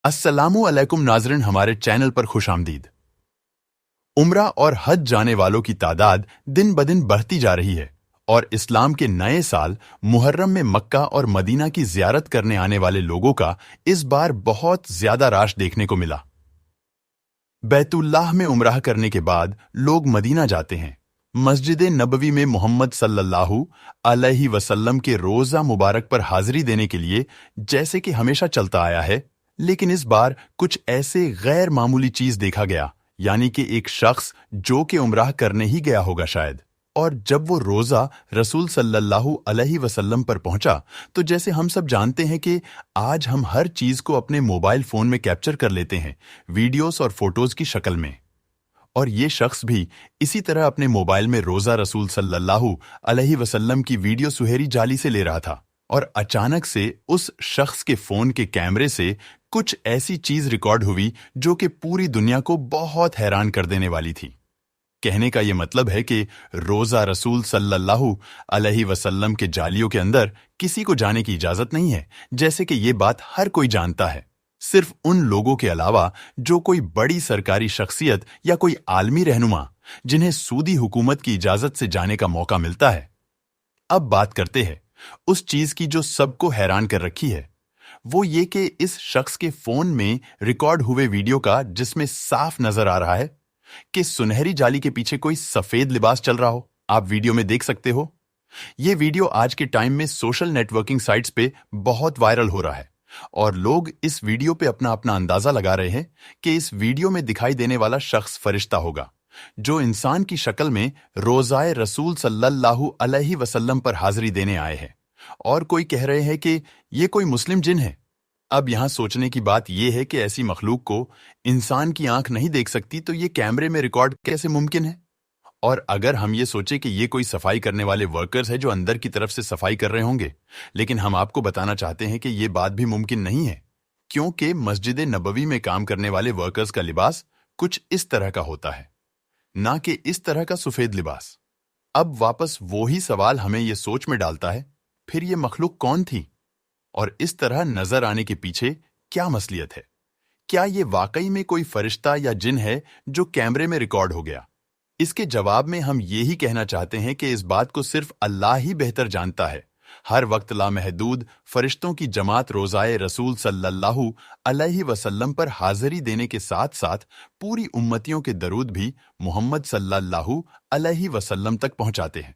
अस्सलामु अलैकुम नाज़रीन, हमारे चैनल पर खुश आमदीद। उम्रा और हज जाने वालों की तादाद दिन ब दिन बढ़ती जा रही है और इस्लाम के नए साल मुहर्रम में मक्का और मदीना की ज़ियारत करने आने वाले लोगों का इस बार बहुत ज्यादा रश देखने को मिला। बैतुल्लाह में उम्राह करने के बाद लोग मदीना जाते हैं। मस्जिद नबवी में मोहम्मद सल्लल्लाहु अलैहि वसल्लम के रोज़ा मुबारक पर हाजिरी देने के लिए जैसे कि हमेशा चलता आया है, लेकिन इस बार कुछ ऐसे गैर मामूली चीज देखा गया, यानी कि एक शख्स जो कि उम्राह करने ही गया होगा शायद, और जब वो रोजा रसूल सल्लल्लाहु अलैहि वसल्लम पर पहुंचा तो जैसे हम सब जानते हैं कि आज हम हर चीज को अपने मोबाइल फोन में कैप्चर कर लेते हैं, वीडियोस और फोटोज की शक्ल में। और ये शख्स भी इसी तरह अपने मोबाइल में रोजा रसूल सल्लल्लाहु अलैहि वसल्लम की वीडियो सुहेरी जाली से ले रहा था, और अचानक से उस शख्स के फोन के कैमरे से कुछ ऐसी चीज रिकॉर्ड हुई जो कि पूरी दुनिया को बहुत हैरान कर देने वाली थी। कहने का यह मतलब है कि रोजा रसूल सल्लल्लाहु अलैहि वसल्लम के जालियों के अंदर किसी को जाने की इजाजत नहीं है, जैसे कि ये बात हर कोई जानता है, सिर्फ उन लोगों के अलावा जो कोई बड़ी सरकारी शख्सियत या कोई आलमी रहनुमा जिन्हें सूदी हुकूमत की इजाजत से जाने का मौका मिलता है। अब बात करते हैं उस चीज की जो सबको हैरान कर रखी है, वो ये कि इस शख्स के फोन में रिकॉर्ड हुए वीडियो का, जिसमें साफ नजर आ रहा है कि सुनहरी जाली के पीछे कोई सफेद लिबास चल रहा हो। आप वीडियो में देख सकते हो। ये वीडियो आज के टाइम में सोशल नेटवर्किंग साइट्स पे बहुत वायरल हो रहा है और लोग इस वीडियो पे अपना अपना अंदाजा लगा रहे हैं कि इस वीडियो में दिखाई देने वाला शख्स फरिश्ता होगा जो इंसान की शक्ल में रोज़ाए रसूल सल्लल्लाहु अलैहि वसल्लम पर हाजिरी देने आए हैं, और कोई कह रहे हैं कि ये कोई मुस्लिम जिन है। अब यहां सोचने की बात यह है कि ऐसी मखलूक को इंसान की आंख नहीं देख सकती, तो ये कैमरे में रिकॉर्ड कैसे मुमकिन है? और अगर हम ये सोचे कि ये कोई सफाई करने वाले वर्कर्स है जो अंदर की तरफ से सफाई कर रहे होंगे, लेकिन हम आपको बताना चाहते हैं कि ये बात भी मुमकिन नहीं है, क्योंकि मस्जिद नबवी में काम करने वाले वर्कर्स का लिबास कुछ इस तरह का होता है, ना कि इस तरह का सफेद लिबास। अब वापस वो ही सवाल हमें ये सोच में डालता है, फिर ये मखलूक कौन थी और इस तरह नजर आने के पीछे क्या मसलियत है? क्या ये वाकई में कोई फरिश्ता या जिन है जो कैमरे में रिकॉर्ड हो गया? इसके जवाब में हम ये ही कहना चाहते हैं कि इस बात को सिर्फ अल्लाह ही बेहतर जानता है। हर वक्त लामहदूद फरिश्तों की जमात रोज़ाए रसूल सल्लल्लाहु अलैहि वसल्लम पर हाजिरी देने के साथ साथ पूरी उम्मतियों के दरूद भी मोहम्मद सल्लल्लाहु अलैहि वसल्लम तक पहुंचाते हैं,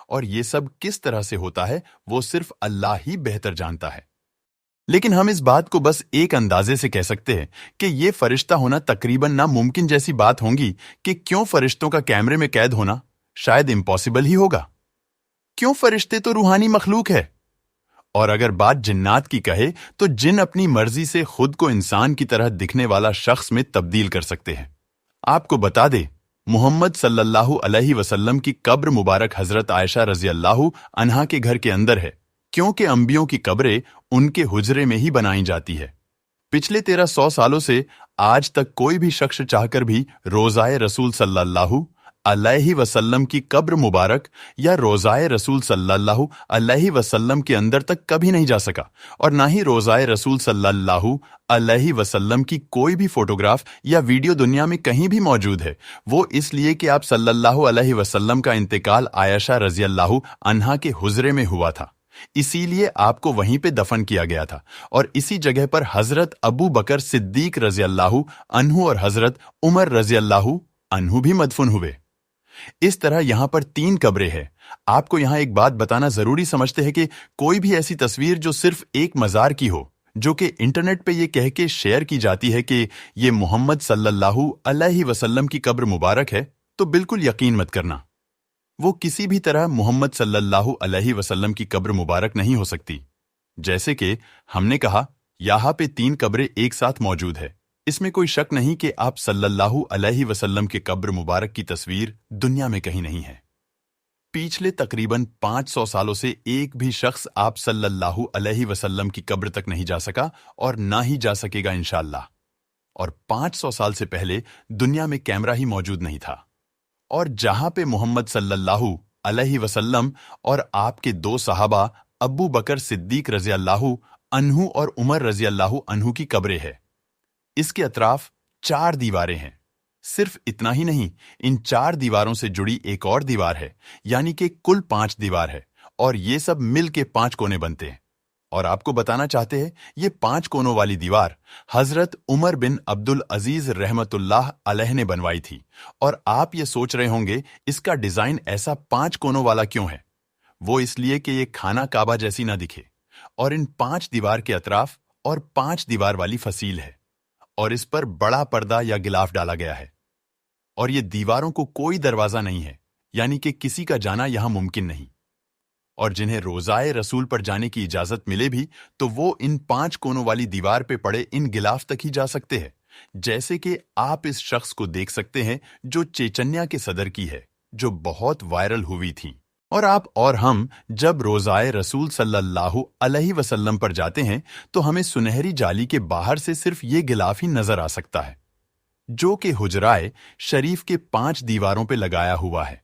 और ये सब किस तरह से होता है वो सिर्फ अल्लाह ही बेहतर जानता है। लेकिन हम इस बात को बस एक अंदाजे से कह सकते हैं कि ये फरिश्ता होना तकरीबन नामुमकिन जैसी बात होगी कि क्यों फरिश्तों का कैमरे में कैद होना शायद इम्पॉसिबल ही होगा। क्यों? फरिश्ते तो रूहानी मखलूक है, और अगर बात जिन्नात की कहे तो जिन अपनी मर्जी से खुद को इंसान की तरह दिखने वाला शख्स में तब्दील कर सकते हैं। आपको बता दे, मोहम्मद सल्लल्लाहु अलैहि वसल्लम की कब्र मुबारक हजरत आयशा रजी अल्लाहु अन्हा के घर के अंदर है, क्योंकि अंबियों की कब्रें उनके हुजरे में ही बनाई जाती है। पिछले 1300 सालों से आज तक कोई भी शख्स चाहकर भी रोज़ाए रसूल सल्लल्लाहु अलैहि वसल्लम की कब्र मुबारक या रोज़ाए रसूल सल्लल्लाहु अलैहि वसल्लम के अंदर तक कभी नहीं जा सका, और ना ही रोज़ाए रसूल सल्लल्लाहु अलैहि वसल्लम की कोई भी फोटोग्राफ या वीडियो दुनिया में कहीं भी मौजूद है। वो इसलिए कि आप सल्लल्लाहु अलैहि वसल्लम का इंतकाल आयशा रज़ी अल्लाहु अन्हा के हुजरे में हुआ था, इसीलिए आपको वहीं पे दफन किया गया था, और इसी जगह पर हजरत अबू बकर सिद्दीक रज़ी अल्लाहु अन्हु और हजरत उमर रज़ी अल्लाहु अन्हु भी मदफून हुए। इस तरह यहां पर 3 कब्रें हैं। आपको यहां एक बात बताना जरूरी समझते हैं कि कोई भी ऐसी तस्वीर जो सिर्फ एक मजार की हो, जो कि इंटरनेट पे ये कह के शेयर की जाती है कि ये मोहम्मद सल्लल्लाहु अलैहि वसल्लम की कब्र मुबारक है, तो बिल्कुल यकीन मत करना। वो किसी भी तरह मोहम्मद सल्लल्लाहु अलैहि वसल्लम की कब्र मुबारक नहीं हो सकती। जैसे कि हमने कहा, यहाँ पे 3 कब्रें एक साथ मौजूद है। इसमें कोई शक नहीं कि आप सल्लल्लाहु अलैहि वसल्लम के कब्र मुबारक की तस्वीर दुनिया में कहीं नहीं है। पिछले तकरीबन 500 सालों से एक भी शख्स आप सल्लल्लाहु अलैहि वसल्लम की कब्र तक नहीं जा सका और ना ही जा सकेगा इंशाअल्लाह। और 500 साल से पहले दुनिया में कैमरा ही मौजूद नहीं था, और जहां पे मोहम्मद सल्लल्लाहु अलैहि वसल्लम और आपके 2 सहाबा अबू बकर सिद्दीक रज़ी अल्लाहु अन्हु और उमर रज़ी अल्लाहु अन्हु की कब्रें है, इसके अतराफ 4 दीवारें हैं। सिर्फ इतना ही नहीं, इन 4 दीवारों से जुड़ी एक और दीवार है, यानी कि कुल 5 दीवार है, और ये सब मिल के 5 कोने बनते हैं। और आपको बताना चाहते हैं, ये 5 कोनों वाली दीवार हजरत उमर बिन अब्दुल अजीज रहमतुल्लाह अलैह ने बनवाई थी। और आप ये सोच रहे होंगे, इसका डिजाइन ऐसा 5 कोनों वाला क्यों है? वो इसलिए कि ये खाना काबा जैसी ना दिखे, और इन 5 दीवार के अतराफ और 5 दीवार वाली फसील है, और इस पर बड़ा पर्दा या गिलाफ डाला गया है। और ये दीवारों को कोई दरवाजा नहीं है, यानी कि किसी का जाना यहां मुमकिन नहीं। और जिन्हें रोजाए रसूल पर जाने की इजाजत मिले भी, तो वो इन 5 कोनों वाली दीवार पे पड़े इन गिलाफ तक ही जा सकते हैं। जैसे कि आप इस शख्स को देख सकते हैं जो चेचन्या के सदर की है, जो बहुत वायरल हुई थी। और आप और हम जब रोजाए रसूल सल्लल्लाहु अलैहि वसल्लम पर जाते हैं, तो हमें सुनहरी जाली के बाहर से सिर्फ ये गिलाफ ही नजर आ सकता है, जो कि हुजराए शरीफ के 5 दीवारों पे लगाया हुआ है।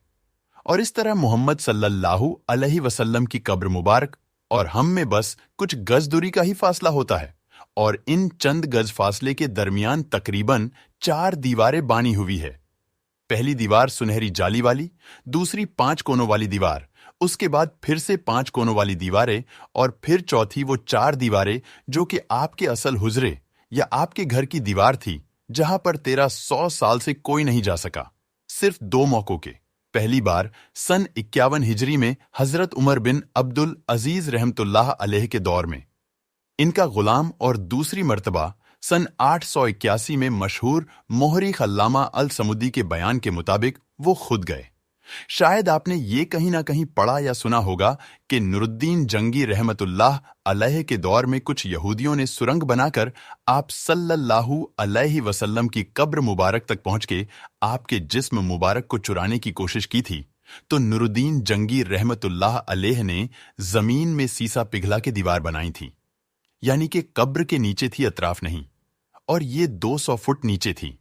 और इस तरह मोहम्मद सल्लल्लाहु अलैहि वसल्लम की कब्र मुबारक और हम में बस कुछ गज दूरी का ही फासला होता है, और इन चंद गज फासले के दरमियान तकरीबन 4 दीवारें बानी हुई है। पहली दीवार सुनहरी जाली वाली, दूसरी 5 कोनों वाली दीवार, उसके बाद फिर से 5 कोनों वाली दीवारें, और फिर चौथी वो 4 दीवारें जो कि आपके असल हुजरे या आपके घर की दीवार थी, जहां पर 1300 साल से कोई नहीं जा सका, सिर्फ 2 मौकों के। पहली बार सन 51 हिजरी में हजरत उमर बिन अब्दुल अजीज रहमतुल्लाह अलैह के दौर में इनका गुलाम, और दूसरी मर्तबा सन 881 में मशहूर मोहरी अल्लामा अल समुदी के बयान के मुताबिक वो खुद गए। शायद आपने ये कहीं ना कहीं पढ़ा या सुना होगा कि नुरुद्दीन जंगी रहमतुल्लाह अलैह के दौर में कुछ यहूदियों ने सुरंग बनाकर आप सल्लल्लाहु अलैहि वसल्लम की कब्र मुबारक तक पहुंच के आपके जिस्म मुबारक को चुराने की कोशिश की थी। तो नुरुद्दीन जंगी रहमतुल्लाह अलैह ने जमीन में सीसा पिघला के दीवार बनाई थी, यानी कि कब्र के नीचे थी, अतराफ नहीं, और ये 200 फुट नीचे थी।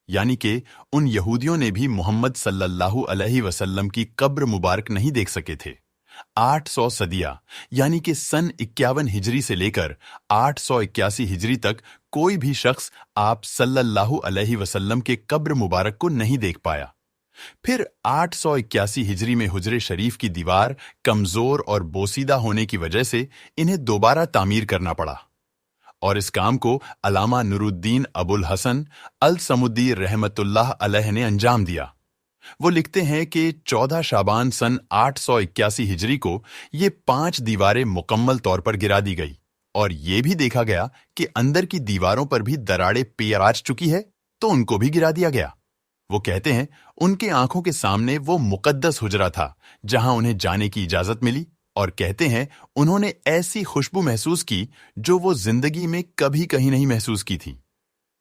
यानी कि उन यहूदियों ने भी मोहम्मद सल्लल्लाहु अलैहि वसल्लम की कब्र मुबारक नहीं देख सके थे। 800 सदियां, यानी कि सन 51 हिजरी से लेकर 881 हिजरी तक कोई भी शख्स आप सल्लल्लाहु अलैहि वसल्लम के कब्र मुबारक को नहीं देख पाया। फिर 881 हिजरी में हुजरे शरीफ की दीवार कमजोर और बोसीदा होने की वजह से इन्हें दोबारा तामीर करना पड़ा, और इस काम को अलामा नुरुद्दीन अबुल हसन अल समुदी रहमतुल्लाह अलैह ने अंजाम दिया। वो लिखते हैं कि 14 शाबान सन 881 हिजरी को ये 5 दीवारें मुकम्मल तौर पर गिरा दी गई, और ये भी देखा गया कि अंदर की दीवारों पर भी दरारें पेराज चुकी है, तो उनको भी गिरा दिया गया। वो कहते हैं उनके आंखों के सामने वो मुकद्दस हुजरा था जहां उन्हें जाने की इजाजत मिली, और कहते हैं उन्होंने ऐसी खुशबू महसूस की जो वो जिंदगी में कभी कहीं नहीं महसूस की थी।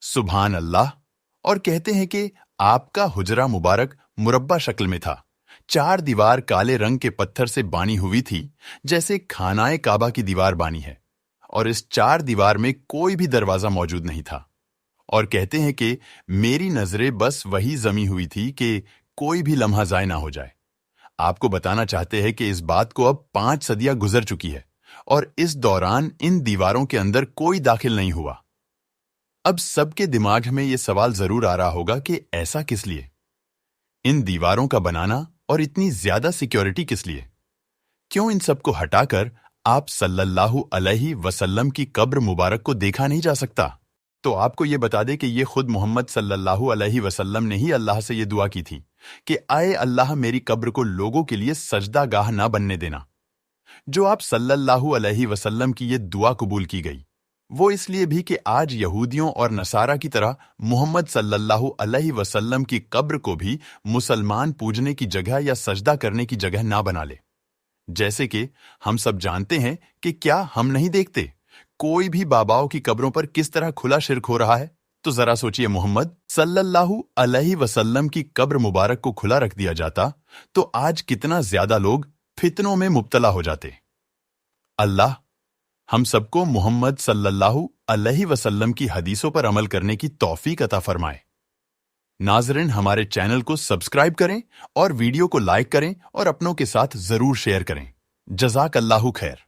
सुभान अल्लाह। और कहते हैं कि आपका हुजरा मुबारक मुरब्बा शक्ल में था, 4 दीवार काले रंग के पत्थर से बानी हुई थी, जैसे खानाए काबा की दीवार बानी है, और इस 4 दीवार में कोई भी दरवाजा मौजूद नहीं था। और कहते हैं कि मेरी नजरें बस वही जमी हुई थी कि कोई भी लम्हा जाया ना हो जाए। आपको बताना चाहते हैं कि इस बात को अब 5 सदियां गुजर चुकी है, और इस दौरान इन दीवारों के अंदर कोई दाखिल नहीं हुआ। अब सबके दिमाग में यह सवाल जरूर आ रहा होगा कि ऐसा किस लिए? इन दीवारों का बनाना और इतनी ज्यादा सिक्योरिटी किस लिए? क्यों इन सबको हटाकर आप सल्लल्लाहु अलैहि वसल्लम की कब्र मुबारक को देखा नहीं जा सकता? तो आपको ये बता दे कि ये खुद मोहम्मद सल्लल्लाहु अलैहि वसल्लम ने ही अल्लाह से ये दुआ की थी कि आए अल्लाह मेरी कब्र को लोगों के लिए सजदा गाह ना बनने देना। जो आप सल्लल्लाहु अलैहि वसल्लम की ये दुआ कबूल की गई, वो इसलिए भी कि आज यहूदियों और नसारा की तरह मोहम्मद सल्लल्लाहु अलैहि वसल्लम की कब्र को भी मुसलमान पूजने की जगह या सजदा करने की जगह ना बना ले। जैसे कि हम सब जानते हैं कि क्या हम नहीं देखते कोई भी बाबाओं की कब्रों पर किस तरह खुला शिर्क हो रहा है? तो जरा सोचिए, मोहम्मद सल्लल्लाहु अलैहि वसल्लम की कब्र मुबारक को खुला रख दिया जाता तो आज कितना ज्यादा लोग फितनों में मुब्तला हो जाते। अल्लाह हम सबको मोहम्मद सल्लल्लाहु अलैहि वसल्लम की हदीसों पर अमल करने की तौफीक अता फरमाए। नाज़रीन, हमारे चैनल को सब्सक्राइब करें और वीडियो को लाइक करें और अपनों के साथ जरूर शेयर करें। जज़ाकल्लाहु खैर।